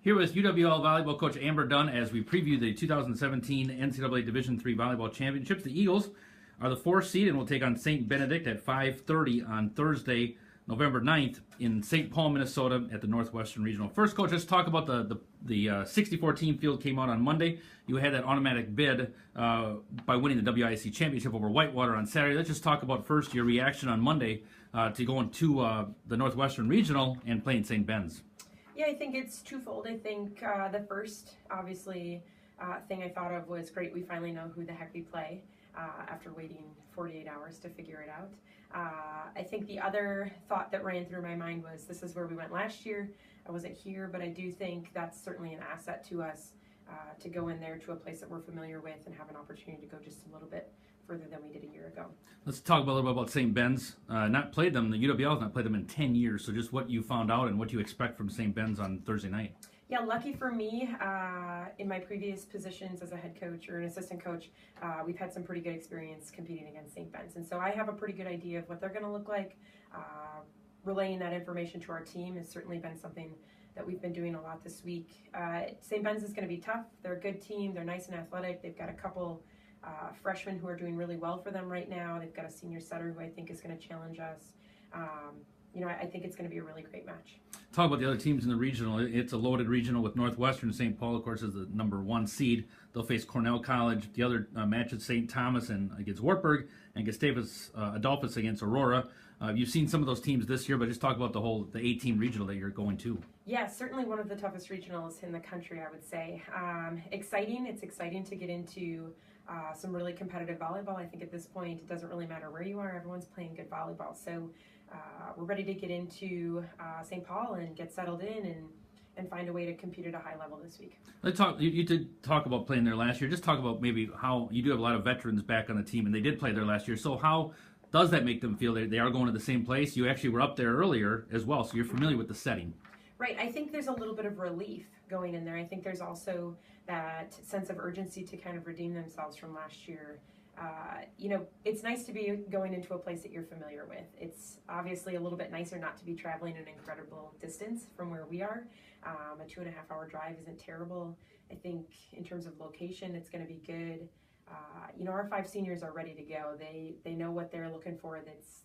Here with UWL volleyball coach Amber Dunn as we preview the 2017 NCAA Division III Volleyball Championships. The Eagles are the 4th seed and will take on St. Benedict at 5:30 on Thursday, November 9th in St. Paul, Minnesota at the Northwestern Regional. First, coach, let's talk about the 64-team field came out on Monday. You had that automatic bid by winning the WIC championship over Whitewater on Saturday. Let's just talk about first your reaction on Monday to going to the Northwestern Regional and playing St. Ben's. Yeah, I think it's twofold. I think the first, obviously, thing I thought of was great. We finally know who the heck we play after waiting 48 hours to figure it out. I think the other thought that ran through my mind was this is where we went last year. I wasn't here, but I do think that's certainly an asset to us to go in there to a place that we're familiar with and have an opportunity to go just a little bit further than we did a year ago. Let's talk a little bit about St. Ben's. Not played them. The UWL has not played them in 10 years. So just what you found out and what you expect from St. Ben's on Thursday night. Yeah, lucky for me, in my previous positions as a head coach or an assistant coach, we've had some pretty good experience competing against St. Ben's. And so I have a pretty good idea of what they're going to look like. Relaying that information to our team has certainly been something that we've been doing a lot this week. St. Ben's is going to be tough. They're a good team. They're nice and athletic. They've got a couple freshmen who are doing really well for them right now. They've got a senior setter who I think is going to challenge us. I think it's going to be a really great match. Talk about the other teams in the regional. It's a loaded regional with Northwestern. St. Paul, of course, is the number 1 seed. They'll face Cornell College. The other matches, St. Thomas and against Wartburg, and Gustavus Adolphus against Aurora. You've seen some of those teams this year, but just talk about the 18 regional that you're going to. Yeah, certainly one of the toughest regionals in the country, I would say. Exciting. It's exciting to get into some really competitive volleyball. I think at this point, it doesn't really matter where you are. Everyone's playing good volleyball. So we're ready to get into St. Paul and get settled in and find a way to compete at a high level this week. Let's talk. You did talk about playing there last year. Just talk about maybe how you do have a lot of veterans back on the team, and they did play there last year. So how does that make them feel they are going to the same place? You actually were up there earlier as well, so you're familiar with the setting. Right. I think there's a little bit of relief going in there. I think there's also that sense of urgency to kind of redeem themselves from last year. It's nice to be going into a place that you're familiar with. It's obviously a little bit nicer not to be traveling an incredible distance from where we are. A 2.5-hour drive isn't terrible. I think in terms of location, it's going to be good. Our 5 seniors are ready to go. They know what they're looking for.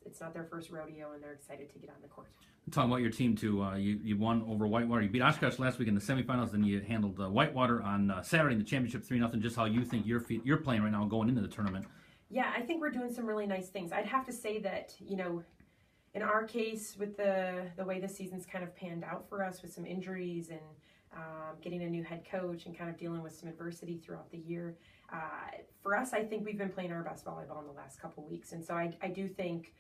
It's not their first rodeo, and they're excited to get on the court. Talking about your team too, you won over Whitewater. You beat Oshkosh last week in the semifinals. Then you handled Whitewater on Saturday in the championship 3-0. Just how you think you're playing right now going into the tournament. Yeah, I think we're doing some really nice things. I'd have to say that in our case with the way the season's kind of panned out for us with some injuries and getting a new head coach and kind of dealing with some adversity throughout the year. For us, I think we've been playing our best volleyball in the last couple weeks. And so I do think,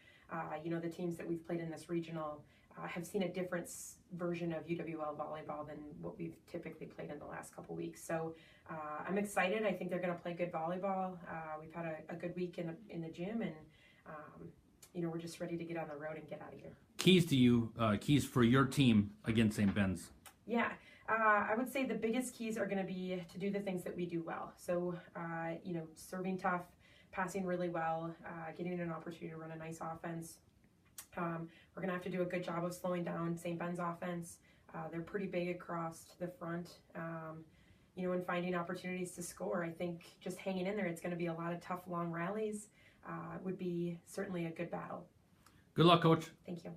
the teams that we've played in this regional have seen a different version of UWL volleyball than what we've typically played in the last couple weeks. So I'm excited. I think they're going to play good volleyball. We've had a good week in the gym, and we're just ready to get on the road and get out of here. Keys for your team against St. Ben's. Yeah. I would say the biggest keys are going to be to do the things that we do well. So, serving tough, passing really well, getting an opportunity to run a nice offense. We're going to have to do a good job of slowing down St. Ben's offense. They're pretty big across the front, and finding opportunities to score. I think just hanging in there, it's going to be a lot of tough, long rallies. Would be certainly a good battle. Good luck, Coach. Thank you.